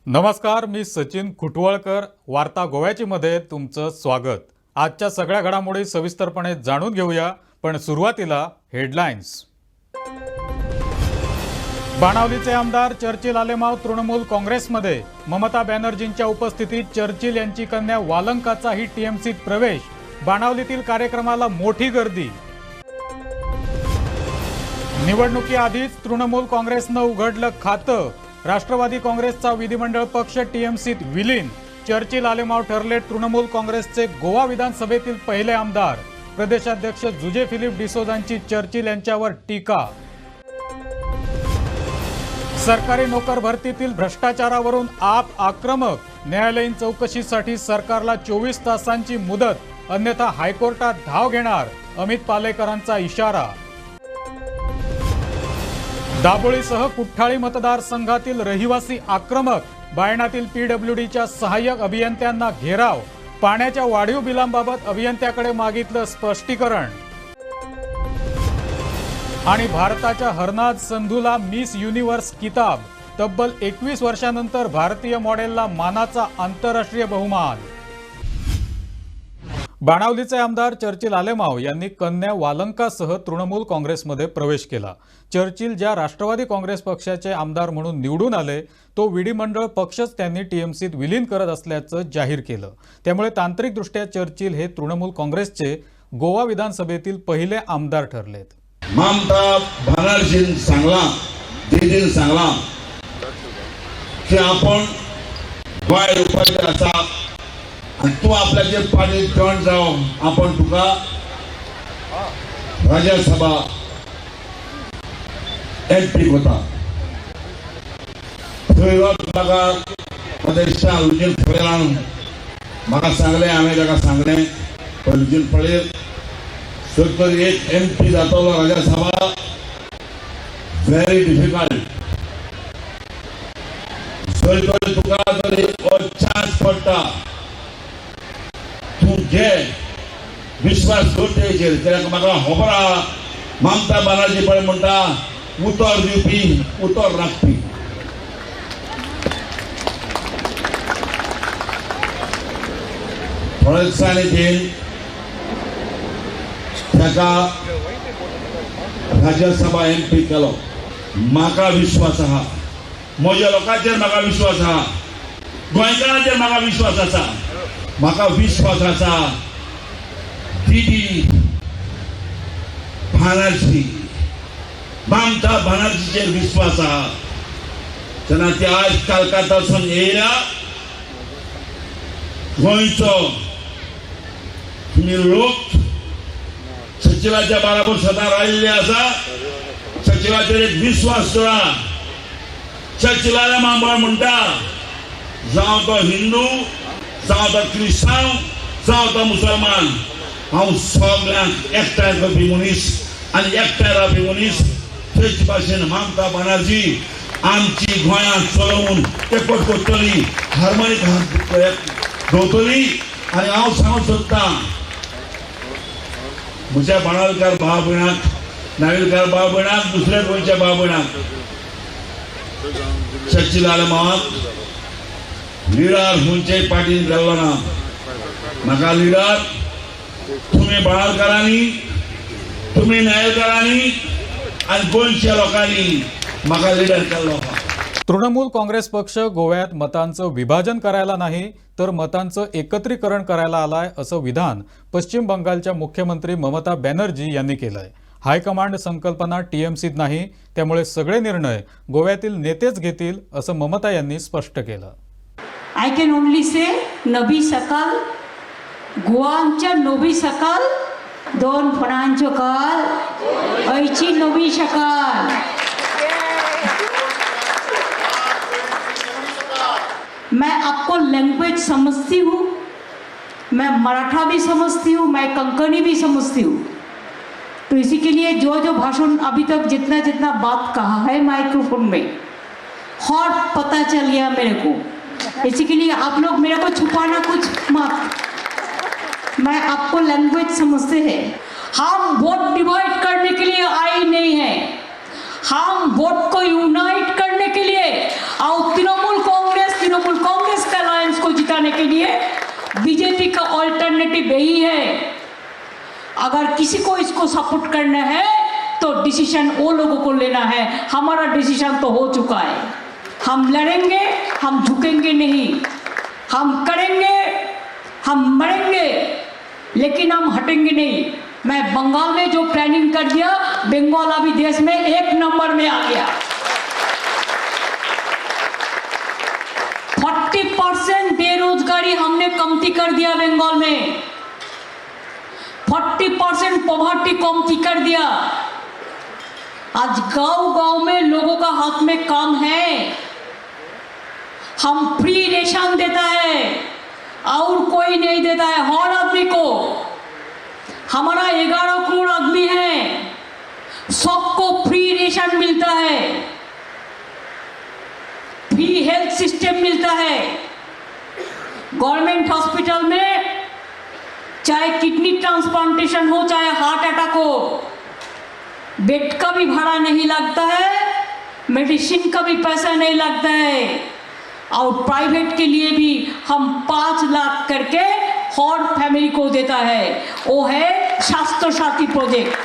नमस्कार, मी सचिन खुटवळकर. वार्ता गोव्याची मध्ये तुमचं स्वागत. आजच्या सगळ्या घडामोडी सविस्तरपणे जाणून घेऊया, पण सुरुवातीला हेडलाईन्स. बाणावलीचे आमदार चर्चिल आलेमाव तृणमूल काँग्रेसमध्ये. ममता बॅनर्जींच्या उपस्थितीत चर्चिल यांची कन्या वालंकाचाही टीएमसीत प्रवेश. बाणावलीतील कार्यक्रमाला मोठी गर्दी. निवडणुकीआधीच तृणमूल काँग्रेसनं उघडलं खातं. राष्ट्रवादी काँग्रेसचा विधिमंडळ पक्ष टीएमसीत विलीन. चर्चिल आलेमाव ठरले तृणमूल काँग्रेसचे गोवा विधानसभेतील पहिले आमदार. प्रदेशाध्यक्ष जुजे फिलिप डिसोजांची चर्चिल यांच्यावर टीका. सरकारी नोकर भरतीतील भ्रष्टाचारावरून आप आक्रमक. न्यायालयीन चौकशीसाठी सरकारला 24 तासांची मुदत, अन्यथा हायकोर्टात धाव घेणार. अमित पालेकरांचा इशारा. दाबोळीसह कुठ्ठाळी मतदारसंघातील रहिवासी आक्रमक. बायणातील पीडब्ल्यूडीच्या सहाय्यक अभियंत्यांना घेराव. पाण्याच्या वाढीव बिलांबाबत अभियंत्याकडे मागितलं स्पष्टीकरण. आणि भारताच्या हरनाज संधूला मिस युनिव्हर्स किताब. तब्बल 21 वर्षांनंतर भारतीय मॉडेलला मानाचा आंतरराष्ट्रीय बहुमान. बाणावलीचे आमदार चर्चिल आलेमाव यांनी कन्या वालंकासह तृणमूल काँग्रेसमध्ये प्रवेश केला. चर्चिल ज्या राष्ट्रवादी काँग्रेस पक्षाचे आमदार म्हणून निवडून आले, तो विधिमंडळ पक्षच त्यांनी टीएमसीत विलीन करत असल्याचं जाहीर केलं. त्यामुळे तांत्रिकदृष्ट्या चर्चिल हे तृणमूल काँग्रेसचे गोवा विधानसभेतील पहिले आमदार ठरलेत. ममता बॅनर्जीन सांगला, दीदीन सांगला की आपण गोंय येवपाचें आसा आणि तू आपल्याचे पार्टीत जॉइन जावन आपण तुका राज्यसभा एमपी कोता. थंय म्हाका अध्यक्ष रुजीन फळेरान म्हाका सांगलें, हांवें ताका सांगलें रुजीन फळेर तर एक एमपी जातलो राज्यसभा व्हेरी डिफिकल्ट. जर तुका तरी चान्स पडटा, तू घे, विश्वास दवरचेर. कित्याक म्हाका खबर आहा ममता बॅनर्जी पळय म्हणटा उतर दिवपी, उतर राखपी. थोड्या दिसांनी तीन ताका राज्यसभा एमपी केलो. म्हाका विश्वास आहा, म्हज्या लोकांचेर म्हाका विश्वास आहा, गोंयकारांचेर म्हाका विश्वास आसा. म्हाका विश्वास आसा दीदी बॅनर्जी, ममता बॅनर्जीचेर विश्वास आहा. तेन्ना ती आज कलकत्तासून येयल्या. गोंयचो तुमी लोक सचिवाच्या बराबर सदां राविल्ले आसा. सचिवाचेर एक विश्वास दवरा. सचिवाला मांबळ म्हणटा, जावं तो हिंदू, जावं तो क्रिस्तांव, जावं तो मुसलमान, हांव सगळ्यांक एकठांय करपी मनीस आनी एकठांय रावपी मनीस. तेच भाशेन ममता बॅनर्जी आमची गोंयांत चलोवन एकवट करतली, हार्मोनीक दवरतली. आनी हांव सांगूंक सोदतां म्हज्या बाणावलीकार भाव भयणाक, नावेलकार भाव भयणाक, दुसऱ्या गोंयच्या भाव भयणाक, चर्चिल आलेमावाक लिडर खंयच्याय पार्टीन गेल्लो ना. म्हाका लिडर तुमी बाणावलीकारांनी, तुमी नायलकारांनी आनी गोंयच्या लोकांनी म्हाका लिडर केल्लो. तृणमूल काँग्रेस पक्ष गोव्यात मतांचं विभाजन करायला नाही, तर मतांचं एकत्रीकरण करायला आलाय, असं विधान पश्चिम बंगालच्या मुख्यमंत्री ममता बॅनर्जी यांनी केलंय. हायकमांड संकल्पना टीएमसीत नाही, त्यामुळे सगळे निर्णय गोव्यातील नेतेच घेतील, असं ममता यांनी स्पष्ट केलं. I can only say नवी सकाळ, गोवांच्या नवी सकाळ, दोन फणांचो काल, ऐची नवी सकाळ. मैं आपको लैंग्वेज समझती हूँ, मैं मराठा भी समझती हूँ, मैं कंकणी भी समझती हूँ. तो इसी के लिए जो जो भाषण अभी तक जितना जितना बात कहा है माइक्रोफोन में, हॉट पता चल गया मेरे को. इसी के लिए आप लोग मेरे को छुपाना कुछ मत. मैं आपको लैंग्वेज समझते हैं. हम वोट डिवाइड करने के लिए आए नहीं हैं, हम वोट को यूनाइट करने के लिए. और तृणमूल कांग्रेस के लिए बीजेपी का ऑल्टरनेटिव यही है। अगर किसी को इसको सपोर्ट करना है तो डिसीजन वो लोगों को लेना है। हमारा डिसीजन तो हो चुका है। हम लड़ेंगे, हम झुकेंगे नहीं, हम करेंगे, हम मरेंगे, लेकिन हम हटेंगे नहीं। मैं बंगाल में जो प्लानिंग कर दिया, बंगाल अभी देश में 1 नंबर में आ गया। 40% बेरोजगारी हमने कमती कर दिया बंगाल में। 40% पॉवर्टी कमती कर दिया। आज गांव-गांव में लोगों का हाथ में काम है। हम फ्री रेशन देता है और कोई नहीं देता है हर आदमी को। हमारा 11 करोड़ आदमी है, सबको फ्री रेशन मिलता है, फ्री हेल्थ सिस्टम मिलता है। गवर्नमेंट हॉस्पिटल में चाहे किडनी ट्रांसप्लांटेशन हो, चाहे हार्ट अटैक हो, बेड का भी भाड़ा नहीं लगता है, मेडिसिन का भी पैसा नहीं लगता है। और प्राइवेट के लिए भी हम 5 लाख करके हर फैमिली को देता है। वो है स्वास्थ्य साथी प्रोजेक्ट।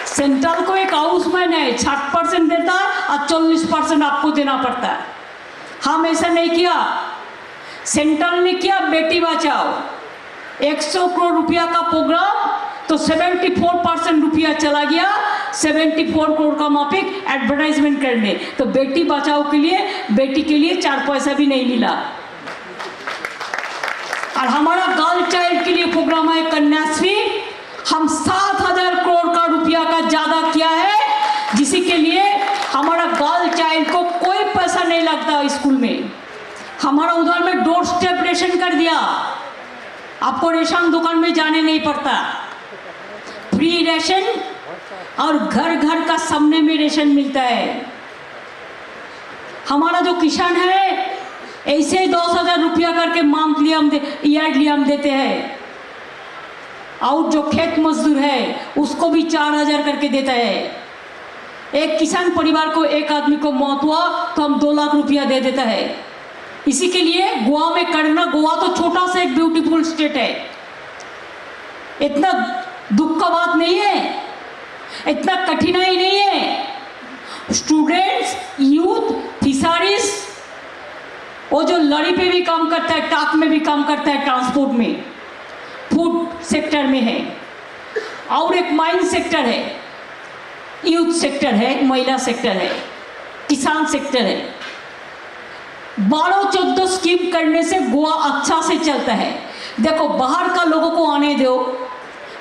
सेंट्रल को एक हाउसमैन है, 60% देता है और 40% आपको देना पड़ता है। हम ऐसा नहीं किया। सेंट्रल ने किया बेटी बचाओ, 100 करोड़ रुपया का प्रोग्राम, तो 74% रुपया चला गया 74 करोड़ का माफिक एडवर्टाइजमेंट करने। तो बेटी बचाओ के लिए, बेटी के लिए 4 पैसा भी नहीं मिला। और हमारा गर्ल चाइल्ड के लिए प्रोग्राम है कन्याश्री, हम 7,000 करोड़ का रुपया का ज्यादा किया है, जिसी के लिए हमारा गर्ल चाइल्ड को कोई पैसा नहीं लगता स्कूल में। हमारा उधर में डोर स्टेप रेशन कर दिया, आपको रेशन दुकान में जाने नहीं पड़ता, फ्री रेशन और घर घर का सामने में रेशन मिलता है। हमारा जो किसान है ऐसे ही 10,000 रुपया करके मंथली हम ईयरली हम देते हैं। और जो खेत मजदूर है उसको भी 4,000 करके देता है। एक किसान परिवार को, एक आदमी को मौत हुआ तो हम 2 लाख रुपया दे देता है। इसी के लिए गोवा में करना, गोवा तो छोटा सा एक ब्यूटीफुल स्टेट है, इतना दुख का बात नहीं है, इतना कठिनाई नहीं है। स्टूडेंट्स, यूथ, फिशरीज, वो जो लड़ी पे भी काम करता है, टाक में भी काम करता है, ट्रांसपोर्ट में, फूड सेक्टर में है, और एक माइन सेक्टर है, यूथ सेक्टर है, महिला सेक्टर है, किसान सेक्टर है। 12-14 स्कीम करने से गोवा अच्छा से चलता है। देखो, बाहर का लोगों को आने दो,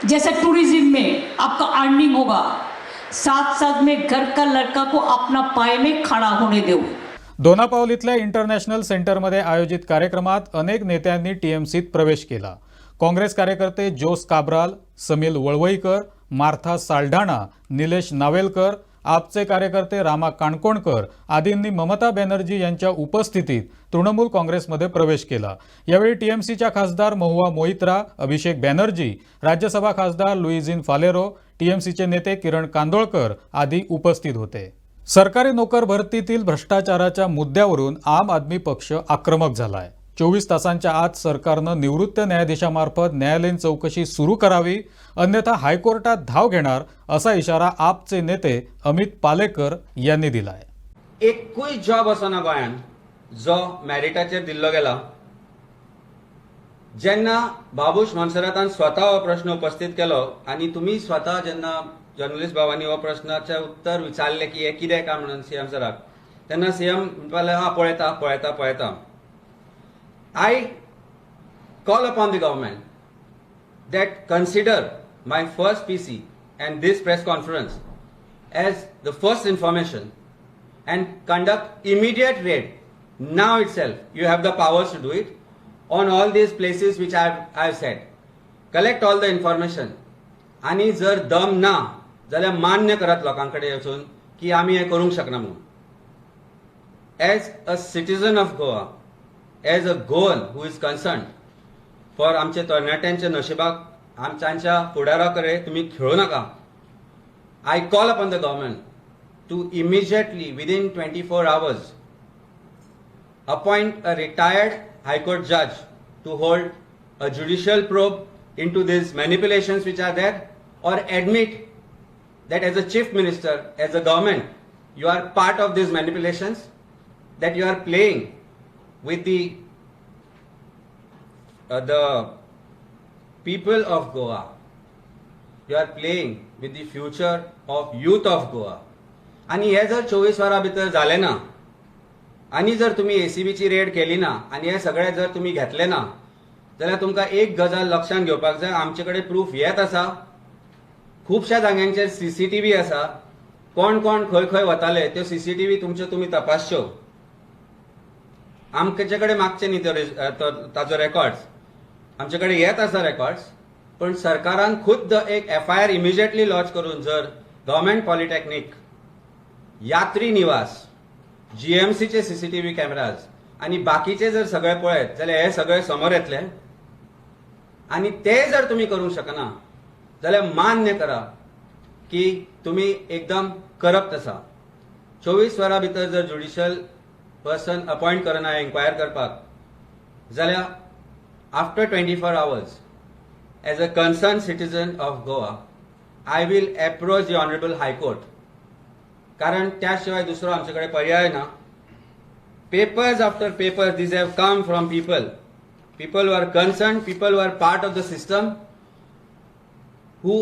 जैसे टूरिज्म में आपका अर्निंग होगा, साथ साथ में घर का लड़का को अपना पाय में खड़ा होने दो। दोनापावल इथल्या इंटरनॅशनल सेंटरमध्ये आयोजित कार्यक्रमात अनेक नेत्यांनी टीएमसीत प्रवेश केला। काँग्रेस कार्यकर्ते जोस काब्राल, समील वळवईकर, मार्था साल्ढाणा, निलेश नावेलकर, आपचे कार्यकर्ते रामा काणकोणकर आदींनी ममता बॅनर्जी यांच्या उपस्थितीत तृणमूल काँग्रेसमध्ये प्रवेश केला। यावेळी टीएमसीच्या खासदार महुआ मोइत्रा, अभिषेक बॅनर्जी, राज्यसभा खासदार लुईजिन फालेरो, टीएमसीचे नेते किरण कांदोळकर आदी उपस्थित होते। सरकारी नोकर भरतीतील भ्रष्टाचाराच्या मुद्द्यावरून आम आदमी पक्ष आक्रमक झालाय। 24 तासांच्या आत सरकारनं निवृत्त न्यायाधीशामार्फत न्यायालयीन चौकशी सुरू करावी, अन्यथा हायकोर्टात धाव घेणार असा इशारा आपचे नेते अमित पालेकर यांनी दिलाय। एकूय जॉब असना गोंयान जो मॅरिटाचेर दिल्लो गेला। जेन्ना बाबूश मोन्सेरातान स्वता हो प्रश्न उपस्थित केलो आनी तुमी स्वता जेन्ना जर्नलिस्ट भावांनी हो प्रश्नाचे उत्तर विचारले की हे कितें काय म्हणून सीएम सराक, तेन्ना सीएम म्हणपाले हा पळयता। I call upon the government that consider my first PC and this press conference as the first information and conduct immediate raid now itself. You have the powers to do it on all these places which I have said. Collect all the information. आणि जर दम ना जाल्यार मान्य करत लोकांकडे वचून की आम्ही हे करूंक शकना म्हणून. As a citizen of Goa, as a Goan who is concerned for आमचे तरणाट्यांच्या नशिबाक आमच्या फुडाराकडे तुम्ही खेळू नका. I call upon the government to immediately within 24 hours appoint a retired High Court judge to hold a judicial probe into these manipulations which are there, or admit that as a chief minister, as a government, you are part of these manipulations, that you are playing with the people of Goa. You are playing with the future of youth of Goa. आणि हे जर 24 वरां भितर जालें ना, आनी जर तुमी एसीबीची रेड केली ना, आनी हे सगळे जर तुमी घेतले ना, जाल्यार तुमकां एक गजाल लक्षांत घेवपाक जाय, आमचे कडेन प्रूफ येत आसा, खुबश्या जाग्यांचेर सीसीटीव्ही आसा, कोण कोण खंय खंय वताले त्यो सीसीटीव्ही तुमच्यो तुमी तपासच्यो. आमचे कडेन मागचे न्ही ताजो रेकॉर्ड्स, आमचे कडेन येत आसा रेकॉर्ड्स, पण सरकारान खुद्द एक FIR इमिजिएटली लॉन्च करून जर गव्हर्नमेंट पॉलिटेक्निक, यात्री निवास, GMCचे सीसीटीव्ही कॅमेराज आणि बाकीचे जर सगळे पळयत जाल्यार हे सगळे समोर येतले. आणि ते जर तुम्ही करूंक शकना जाल्यार मान्य करा की तुम्ही एकदम करप्ट आसा. 24 वरां भितर जर ज्युडिशियल पर्सन अपॉइंट करना इन्क्वायर करपाक, जाल्यार after 24 hours as a concerned citizen of Goa, I will approach the Honorable High Court. कारण त्याशिवाय दुसरो आमच्याकडे पर्याय ना. Papers after papers, these have come from people. People who are concerned, people who are part of the system, who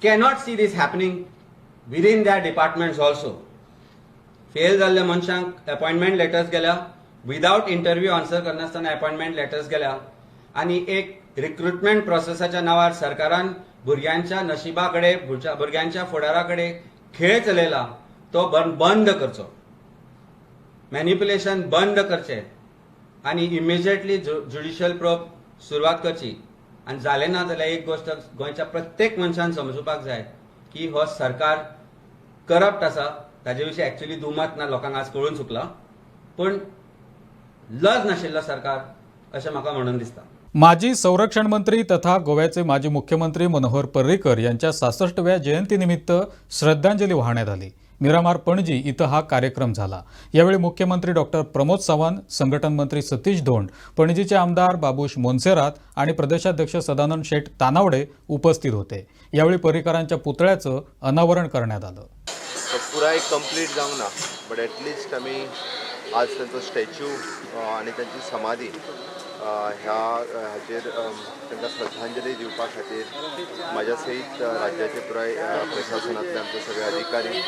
cannot see this happening within their departments also. Fail जाल्ल्या मनशांक appointment letters गेल्या, without interview answer करनासतना appointment letters गेल्या, आणि एक recruitment प्रोसेसाच्या नावार सरकारान भुरग्यांच्या नशिबाकडे, भुरग्यांच्या फुडाराकडे खेळ चलयला. तो बंद करचो, मॅनिप्युलेशन बंद करचे, आणि इमिजिएटली ज्युडिशियल प्रोब सुरवात करची. आणि जालें ना जाल्यार एक गोष्ट गोंयच्या प्रत्येक मनशान समजुपाक जाय की हो सरकार करप्ट आसा. ताजे विशीं एक्चुअली दुमत ना, लोकांक आज कळून चुकला, पण लज नाशिल्लो सरकार अशें म्हाका म्हणून दिसता. माजी संरक्षण मंत्री तथा गोव्याचे माजी मुख्यमंत्री मनोहर पर्रीकर यांच्या 66व्या जयंतीनिमित्त श्रद्धांजली वाहण्यात आली. मिरामार पणजी इथं हा कार्यक्रम झाला. यावेळी मुख्यमंत्री डॉक्टर प्रमोद सावंत, संघटन मंत्री सतीश धोंड, पणजीचे आमदार बाबूश मोन्सेरात आणि प्रदेशाध्यक्ष सदानंद शेठ तानावडे उपस्थित होते. यावेळी पर्रीकरांच्या पुतळ्याचं अनावरण करण्यात आलं. पुराय कंप्लीट जावंक ना, बट एटलिस्ट आमी आज तांचो स्टॅच्यू आनी तांची समाधी हाचेर तांकां श्रद्धांजली दिवपा खातीर म्हाज्या सयत राज्याचे पुराय प्रशासनांतले आमचे सगळे अधिकारी,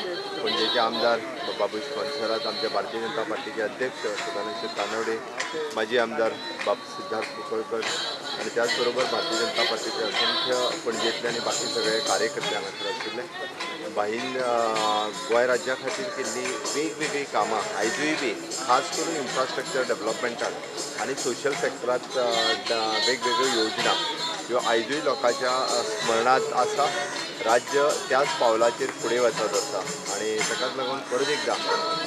पणजेचे आमदार बाबूश मोन्सेरात, आमचे भारतीय जनता पार्टीचे अध्यक्ष सदानंद शेठ तानावडे, माजी आमदार सिद्धार्थ कुंकळकर, आणि त्याच बरोबर भारतीय जनता पार्टीचे असंख्य पणजेंतले आनी बाकी सगळे कार्यकर्ते हांगासर आशिल्ले. बाईन गोंय राज्या खातीर केल्ली वेगवेगळी कामां आयजूय बी खास करून इन्फ्रास्ट्रक्चर डेव्हलपमेंटात आनी सोशल सेक्टरांत वेगवेगळ्यो योजना ह्यो आयजूय लोकांच्या स्मरणांत आसा. राज्य त्याच पावलाचेर फुडें वचत आसा, आणि ताकाच लागून परत एकदा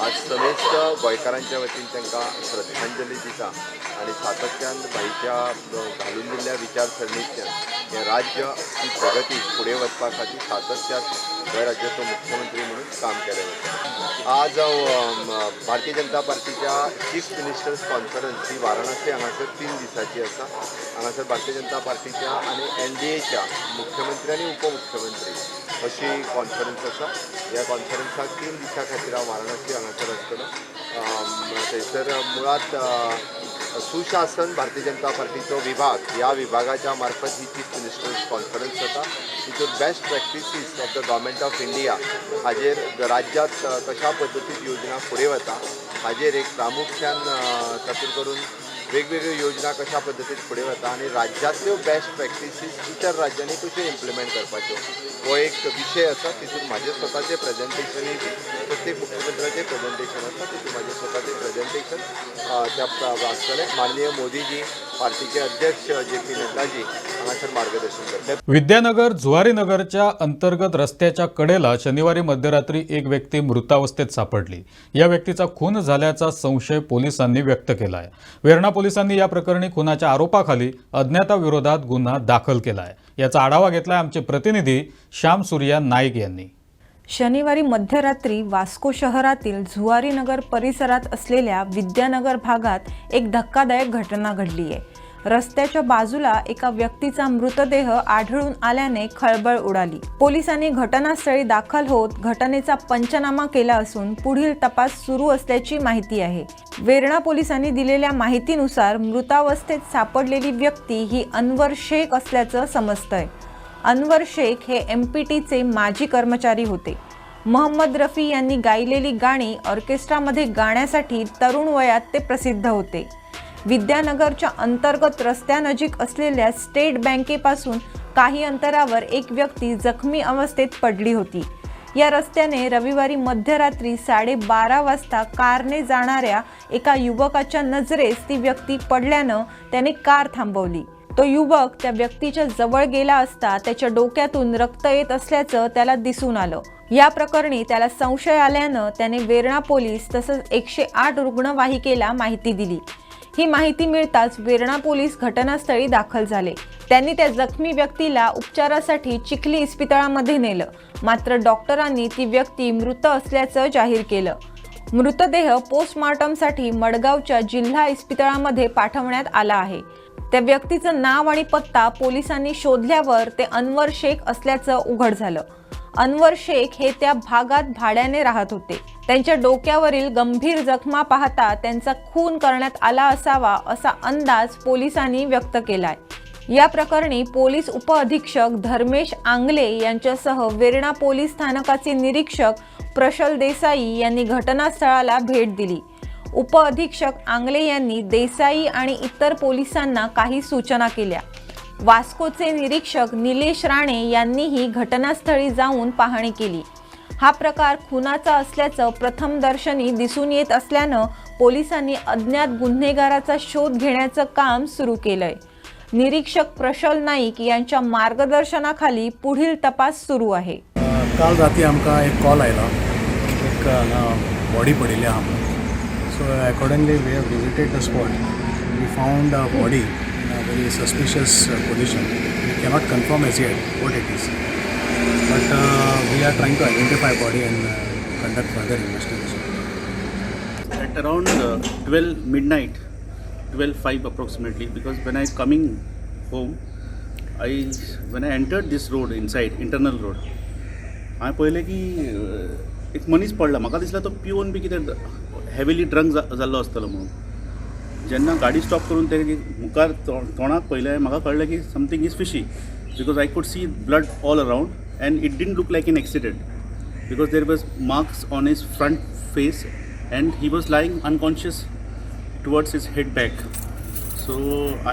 आज समेस्त गोंयकारांच्या वतीन तांकां श्रद्धांजली दिता. आणि सातत्यान बाईच्या घालून दिल्ल्या विचारसरणींतल्यान हें राज्य ही प्रगती फुडें वचपा खातीर सातत्यान गोंय राज्याचो मुख्यमंत्री म्हणून काम केलें वता. आज भारतीय जनता पार्टीच्या चीफ मिनिस्टर्स कॉन्फरन्स ही वाराणसी हांगासर 3 दिसांची आसा. हांगासर भारतीय जनता पार्टीच्या आनी NDAच्या मुख्यमंत्री आनी उपमुख्यमंत्री अशी कॉन्फरन्स आसा. ह्या कॉन्फरन्साक 3 दिसां खातीर हांव वाराणसी हांगासर आसतलो. थंयसर मुळात सुशासन भारतीय जनता पार्टीचो विभाग, ह्या विभागाच्या मार्फत ही चीफ मिनिस्टर्स कॉन्फरन्स जाता. तितून best practices of the government of India हाजेर राज्यात कशा पद्दतीन योजना फुडें वता हाजेर एक प्रामुख्यान तातूंत करून वेगवेगळ्यो योजना कशा पद्दतीन फुडें वता आनी राज्यांतल्यो बेस्ट प्रॅक्टिसीस इतर राज्यांनी कश्यो इम्प्लिमेंट करपाच्यो हो एक विशय आसा. तितून म्हाजें स्वताचें प्रेजेंटेशनूय प्रत्येक मुख्यमंत्र्याचें प्रेजेंटेशन आसा. तितून म्हाजें स्वताचें प्रेजेंटेशन त्या आसतलें. माननीय मोदीजी, पार्टीचे अध्यक्ष JP नड्डाजी हांगासर मार्गदर्शन करतात. विद्यानगर जुवारीनगरच्या अंतर्गत रस्त्याच्या कडेला शनिवारी मध्यरात्री एक व्यक्ती मृतावस्थेत सापडली. या व्यक्तीचा खून झाल्याचा संशय पोलिसांनी व्यक्त केला आहे. वेर्णा पोलिसांनी या प्रकरणी खुनाच्या आरोपाखाली अज्ञाताविरोधात गुन्हा दाखल केला आहे. याचा आढावा घेतलाय आमचे प्रतिनिधी श्याम सूर्या नाईक यांनी. शनिवारी मध्यरात्री वास्को शहरातील झुवारीनगर परिसरात असलेल्या विद्यानगर भागात एक धक्कादायक घटना घडली आहे. रस्त्याच्या बाजूला एका व्यक्तीचा मृतदेह आढळून आल्याने खळबळ उडाली. पोलिसांनी घटनास्थळी दाखल होत घटनेचा पंचनामा केला असून पुढील तपास सुरू असल्याची माहिती आहे. वेर्णा पोलिसांनी दिलेल्या माहितीनुसार मृतावस्थेत सापडलेली व्यक्ती ही अनवर शेख असल्याचं समजतंय. अनवर शेख हे MPTचे माजी कर्मचारी होते. मोहम्मद रफी यांनी गायलेली गाणी ऑर्केस्ट्रामध्ये गाण्यासाठी तरुण वयात ते प्रसिद्ध होते. विद्यानगरच्या अंतर्गत रस्त्यानजीक असलेल्या स्टेट बँकेपासून काही अंतरावर एक व्यक्ती जखमी अवस्थेत पडली होती. या रस्त्याने रविवारी मध्यरात्री 12:30 वाजता कारने जाणाऱ्या एका युवकाच्या नजरेस ती व्यक्ती पडल्यानं त्याने कार थांबवली. तो युवक त्या व्यक्तीच्या जवळ गेला असता त्याच्या डोक्यातून रक्त येत असल्याचं त्याला दिसून आलं. या प्रकरणी त्याला संशय आल्यानं त्याने वेर्णा पोलीस तसंच 108 रुग्णवाहिकेला माहिती दिली. ही माहिती मिळताच वेर्णा पोलीस घटनास्थळी दाखल झाले. त्यांनी त्या जखमी व्यक्तीला उपचारासाठी चिखली इस्पितळामध्ये नेलं. मात्र डॉक्टरांनी ती व्यक्ती मृत असल्याचं जाहीर केलं. मृतदेह पोस्टमॉर्टमसाठी मडगावच्या जिल्हा इस्पितळामध्ये पाठवण्यात आला आहे. त्या व्यक्तीचं नाव आणि पत्ता पोलिसांनी शोधल्यावर ते अनवर शेख असल्याचं उघड झालं. अनवर शेख हे त्या भागात भाड्याने राहत होते. त्यांच्या डोक्यावरील गंभीर जखमा पाहता त्यांचा खून करण्यात आला असावा असा अंदाज पोलिसांनी व्यक्त केलाय. या प्रकरणी पोलीस उपअधीक्षक धर्मेश आंगले यांच्यासह वेर्णा पोलीस स्थानकाचे निरीक्षक प्रशल देसाई यांनी घटनास्थळाला भेट दिली. उपअधीक्षक आंगले यांनी देसाई आणि इतर पोलिसांना काही सूचना केल्या. वास्कोचे निरीक्षक निलेश राणे यांनीही घटनास्थळी जाऊन पाहणी केली. हा प्रकार खुनाचा असल्याचं प्रथमदर्शनी दिसून येत असल्यानं पोलिसांनी अज्ञात गुन्हेगाराचा शोध घेण्याचं काम सुरू केलंय. निरीक्षक प्रशल नाईक यांच्या मार्गदर्शनाखाली पुढील तपास सुरू आहे. काल राती आमकां एक कॉल आयलो, एक बॉडी पडिल्ली आहा म्हणून. So accordingly we have visited the spot. We found a body in a very suspicious position. We cannot confirm as yet what it is, but we are trying to identify body and conduct further investigation. At around 12 midnight, 12:05 approximately, because when I coming home, when I entered this road inside, internal road, हांवें पळयलें की एक मनीस पडला. म्हाका दिसला तो पिवन बी कितें हेविली ड्रंक जाल्लो आसतलो म्हणून. जेन्ना गाडी स्टॉप करून तेगे मुखार तोंडाक पळयलें, म्हाका कळलें की something is fishy, because I could see blood all around and it didn't look like an accident because there was marks on his front face and he was lying unconscious towards his head back. So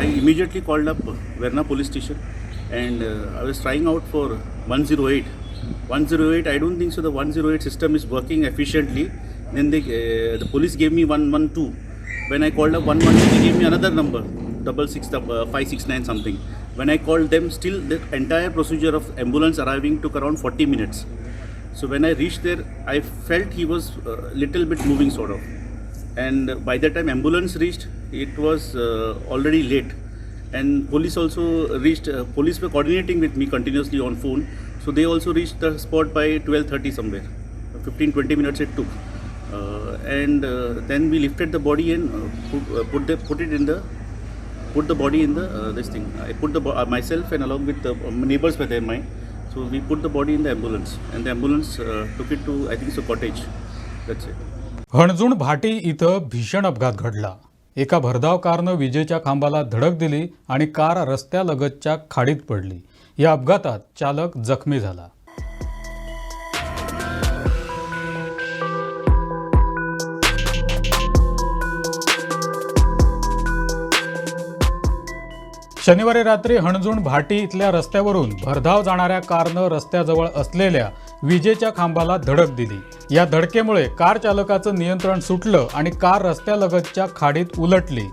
I immediately called up Verna police station and I was trying out for 108. 108, I don't think so the 108 system is working efficiently. Then the police gave me 112. When I called up 112, they gave me another number, 569 something. When I called them, still the entire procedure of ambulance arriving took around 40 minutes. So when I reached there, I felt he was little bit moving sort of. And by the time ambulance reached, it was already late. And police also reached, police were coordinating with me continuously on phone. So they also reached the spot by 12:30 somewhere. 15-20 minutes it took. And then we lifted the body and put the body in the this thing. I put the myself and along with the neighbors were there mine. So we put the body in the ambulance and the ambulance took it to I think so cottage. That's it. Anjuna baati इथं भीषण अपघात घडला. एका भरधाव कारनं विजेच्या खांबाला धडक दिली आणि कार रस्त्यालगतच्या खाडीत पडली. या अपघातात चालक जखमी झाला. शनिवारी रात्री हणजूण भाटी इथल्या रस्त्यावरून भरधाव जाणाऱ्या कारनं रस्त्याजवळ असलेल्या विजेच्या खांबाला धडक दिली. या धडकेमुळे कार चालकाचं नियंत्रण सुटलं आणि कार रस्त्यालगतच्या खाडीत उलटली.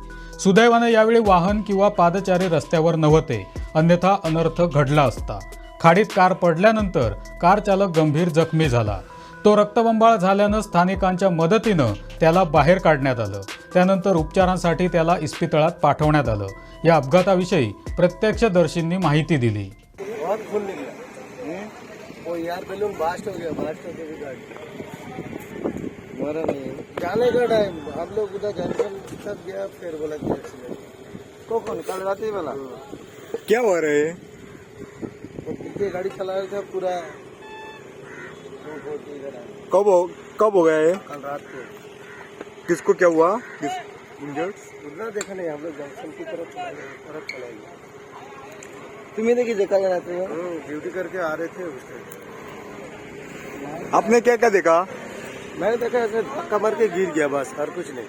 सुदैवाने यावेळी वाहन किंवा पादचारी रस्त्यावर नव्हते, अन्यथा अनर्थ घडला असता. खाडीत कार पडल्यानंतर कार चालक गंभीर जखमी झाला. तो रक्तबंबाळ झाल्यानं स्थानिकांच्या मदतीनं त्याला बाहेर काढण्यात आलं. त्यानंतर उपचारांसाठी त्याला इस्पितळात पाठवण्यात आलं. या अपघाताविषयी प्रत्यक्षदर्शींनी माहिती दिली. यार बैलून बास्ट हो गया भी गाड़ी मरा नहीं जाने का टाइम हम लोग उधर जंक्शन सब गया फिर बोला कि एक्सीडेंट कौन कल रात ही वाला क्या हो रहा है? वो पीछे गाड़ी चला रहा था पूरा कब हो गया है? कल रात को किसको क्या हुआ? किस इंजर्ड? उधर देखा नहीं हम लोग जंक्शन की तरफ चलाएंगे तुम्हें देखिए देखा जा रहा था ड्यूटी करके आ रहे थे उस टाइम आपने क्या क्या देखा? मैंने देखा ऐसे धक्का मार के गिर गया बस और कुछ नहीं।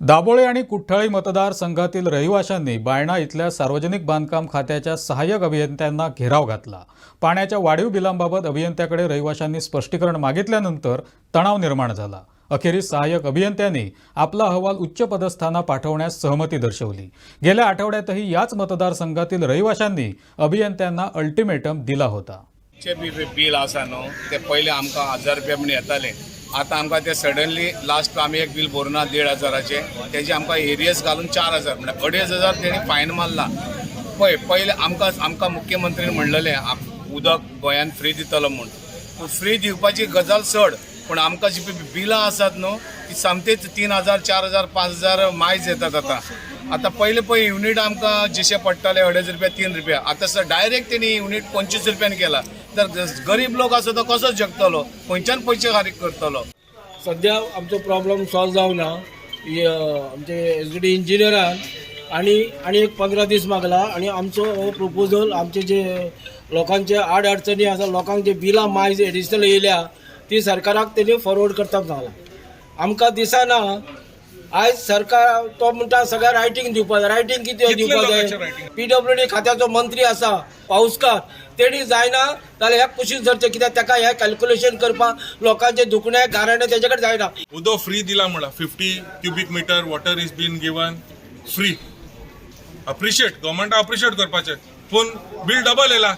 दाभोळे आणि कुठ्ठाळी मतदारसंघातील रहिवाशांनी बायणा इथल्या सार्वजनिक बांधकाम खात्याच्या सहाय्यक अभियंत्यांना घेराव घातला. पाण्याच्या वाढीव बिलांबाबत अभियंत्याकडे रहिवाशांनी स्पष्टीकरण मागितल्यानंतर तणाव निर्माण झाला. अखेरीस सहाय्यक अभियंत्यांनी आपला अहवाल उच्च पदस्थांना पाठवण्यास सहमती दर्शवली. गेल्या आठवड्यातही याच मतदारसंघातील रहिवाशांनी अभियंत्यांना अल्टिमेटम दिला होता. बिल आसा न्हू ते पयलीं आमकां 1000 रुपया म्हण येताले. आतां आमकां ते सडनली लास्ट आमी एक बिल भरना 1,500चे तेजे आमकां एरियस घालून 4,000 म्हणजे 2,500 तेणी फायन मारला. पयले आमकां मुख्यमंत्रीन म्हणलेलें उदक गोंयान फ्री दितलो म्हूण. फ्री दिवपाची गजाल चड पूण आमकां जी बिलां आसात न्हू ती सामकेच 3,000 4,000 5,000 मायज येतात. आतां पयले युनिट आमकां जशे पडटाले 2,500 रुपया 3 रुपया आतां डायरेक्ट तेणी युनिट 25 रुपयान केला. तर गरीब लोक आसा तो कसो जगतलो खंयच्यान पयशे फारीक करतलो. सध्या आमचो प्रॉब्लेम सॉल्व जावना आमचे एसडीडी इंजिनियरान आणि एक 15 दीस मागला आणि आमचो हो प्रपोजल आमचे जे लोकांचे आड अडचणी आसा लोकांक जे बिलां मायज एडिशनल येयल्या ती सरकाराक तेणी फॉरवर्ड करपाक सांगला. आमकां दिसना आयज सरकार तो म्हणटा सगळ्या रायटींग दिवपा जाय. रायटींग कितें दिवपा जाय? PWD खात्याचो मंत्री आसा पावसकार तेणी जायना जाल्यार ह्या कुशीन सरचे कित्याक ताका हे कॅल्क्युलेशन करपाक लोकांचे दुखणे गाराणे तेजे कडेन जायना. उदक फ्री दिला म्हणला 50 cubic metre water is been given free. Appreciate government appreciate करपाचें पूण बिल डबल येला.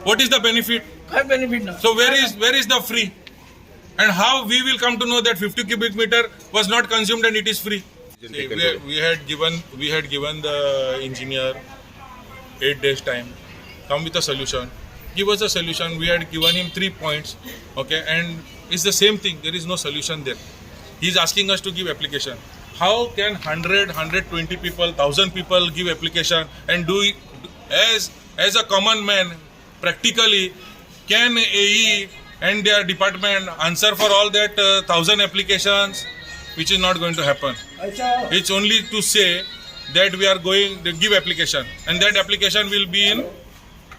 What is the benefit? काय बेनिफिट ना. So where is the free? And how we will come to know that 50 cubic meter was not consumed and it is free? See, we had given the engineer 8 days time. Come with a solution. Give us a solution. We had given him 3 points. Okay, and it's the same thing. There is no solution there. He's asking us to give application. How can 100, 120 people, 1,000 people give application and do it as a common man practically? Can AE and their department answer for all that 1,000 applications, which is not going to happen. It's only to say that we are going to give application and that application will be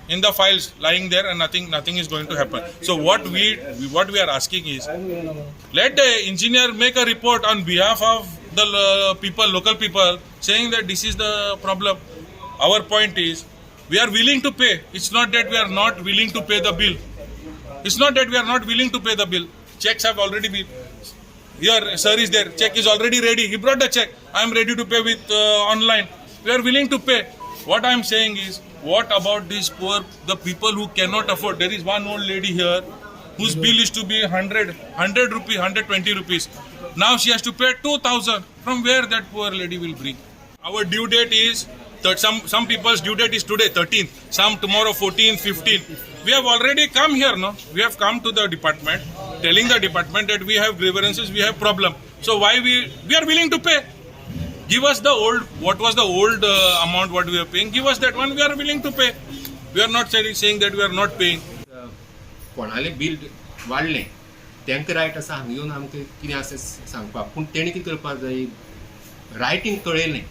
in the files lying there and nothing is going to happen. So what we are asking is, let the engineer make a report on behalf of the local people saying that this is the problem. Our point is, we are willing to pay. It's not that we are not willing to pay the bill. It's not that we are not willing to pay the bill. Checks have already been. Here, sir is there. Check is already ready. He brought the check. I am ready to pay with online. We are willing to pay. What I am saying is, what about these the people who cannot afford? There is one old lady here whose bill is to be 100 rupees, 120 rupees. Now she has to pay 2,000. From where that poor lady will bring? Our due date is, some people's due date is today, 13th. Some tomorrow, 14th, 15th. We have already come here, no? We have come to the department, telling the department that we have grievances, we have problem. So why we are willing to pay. Give us the what was the old amount what we are paying. Give us that one, we are willing to pay. We are not saying that we are not paying. कोणाले bill वाडलें तांकां right आसा हांगा येवन आमकां कितें आसा सांगपाक. पूण तेणी कितें करपाक जाय, रायटींग कळयलें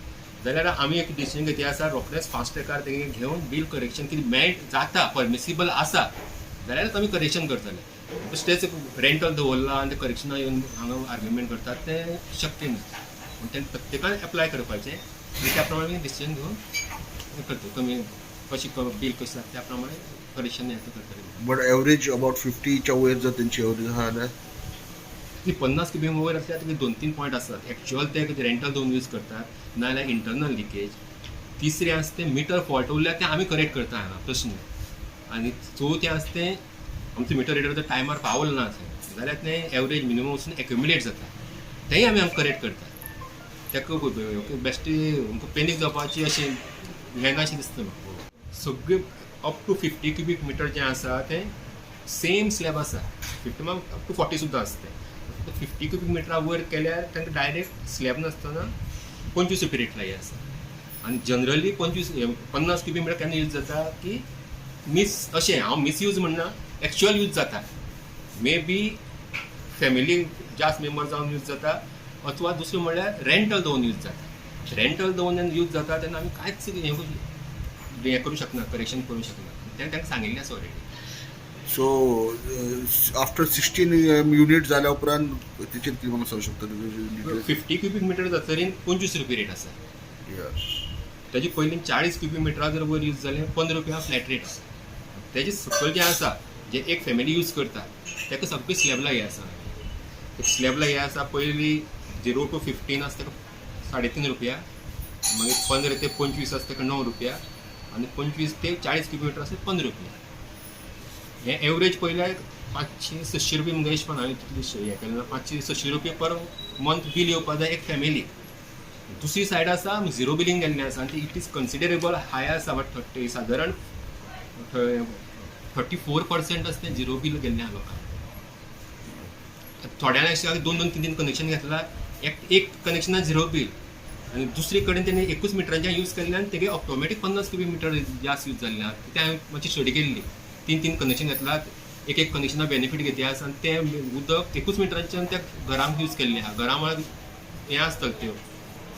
जाल्यार आमी एक डिसिजन घेतली आसा रोखडेंच फास्ट ट्रॅकार तेंगे घेवन बिल करेक्शन कितें मेळट जाता परमिसिबल आसा जाल्यारच आमी करेक्शन करतले. बेश्टेच रेंटल दवरला आनी ते करेक्शना येवन हांगा आर्ग्युमेंट करतात तें शक्य न्हू. पूण तें प्रत्येकान एप्लाय करपाचें आनी त्या प्रमाणे डिसिजन घेवन करता. कमी कशी बिल कशी जाता त्या प्रमाणे करेक्शन हें करतले. बट एवरेज अबाउट 50च्या वयर जर तेंची एवरेज आहा जाल्यार ती 50 किबी वयर आसल्यार तुगे 2-3 पॉयंट आसात. एक्चुअल ते रेंटल दोन यूज करतात नाजाल्यार इंटरनल लिकेज. तिसरें आसा तें मिटर फॉल्ट उरल्यार तें आमी करेक्ट करता हांगा प्रश्न. आनी चवथें आसा तें आमचो मिटर रिडर टायमार पावल ना जाल्यार तें एवरेज मिनिमम वचून एक्युमुलेट जाता तेंय आमी करेक्ट करता तेका बेश्टी पॅनीक जावपाची अशी हें अशें दिसता म्हाका सगळें अप टू 50 क्युबिक मिटर जें आसा तें सेम स्लॅब आसा 50 अप टू 40 सुद्दां आसता तें 50 क्युबिक मिटरा वयर केल्यार तांकां डायरेक्ट स्लॅब नासतना 25 रुपया रेट लाय आसा आनी जनरली 50 क्युबिक मिटर केन्ना यूज जाता की अशें हांव मिसयूज म्हणना एक्चुअल यूज जाता मे बी फॅमिली जास्त मेंबर जावन यूज जाता अथवा दुसरें म्हणल्यार रेंटल दवरून यूज जाता रेंटल दवरून जेन्ना यूज जाता तेन्ना आमी कांयच हें करूं शकना करेक्शन करूं शकना तें तांकां सांगिल्लें आसा ऑलरेडी सो आफ्टर 16 युनिट जाल्या उपरांत तेचेर कितें म्हाका सांगूं शकता 50 क्युबिक मिटर जातरीन 25 रुपया रेट आसा तेजे पयलीं 40 क्युबिक मिटरा जर वयर यूज जालें 15 रुपया फ्लॅट रेट आसा तेजे सकयल जें आसा जे एक फॅमिली यूज करता ताका सगळें स्लॅबला हें आसा स्लॅबला हें आसा पयलीं 0 to 15 आसा ताका 3.5 रुपया मागीर 15 ते 25 आसा ताका 9 रुपया आनी 25 ते 40 क्युबिक मिटर आसा 15 रुपया हें एवरेज पयल्यार 500-600 रुपया म्हणजे हिशोबान हांवें तितली हें केलें 500-600 रुपया पर मंथ बील येवपाक जाय एक फॅमिली दुसरी सायड आसा झिरो बिलींग गेल्लें आसा आनी इट इज कन्सिडरेबल हाय आसा बट सादारण 34% आसा तें झिरो बिल गेल्लें आहा लोकांक थोड्यांनी अशें 2-3 कनेक्शन घेतला एक कनेक्शनाक झिरो बिल आनी दुसरे कडेन तेणी 21 मिटरांचें यूज केल्ल्यान तेगे ऑटोमॅटीक 50 क्युबिक मिटर जास्त यूज जाल्लें आहा तें हांवें मातशी स्टडी केल्ली 3 कनेक्शन घेतला एक कनेक्शना बेनिफीट घेतले आसा आनी तें उदक 21 मिटरांच्यान त्या घरांक यूज केल्लें आहा घरा म्हळ्यार हें आसतलें त्यो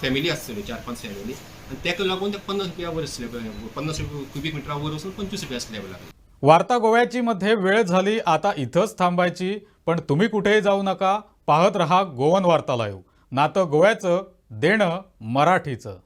फॅमिली आसतल्यो 4-5 फॅमिली आनी तेका लागून ते 50 रुपया वयर स्लॅब 50 क्युबिक मिटरा वयर वचून 25 रुपया स्लॅब लागला वार्ता गोव्याची मध्ये वेळ झाली आता इथंच थांबायची पण तुम्ही कुठेही जाऊ नका पाहत रहा गोवन वार्ता लाईव्ह नातं गोव्याचं देणं मराठीचं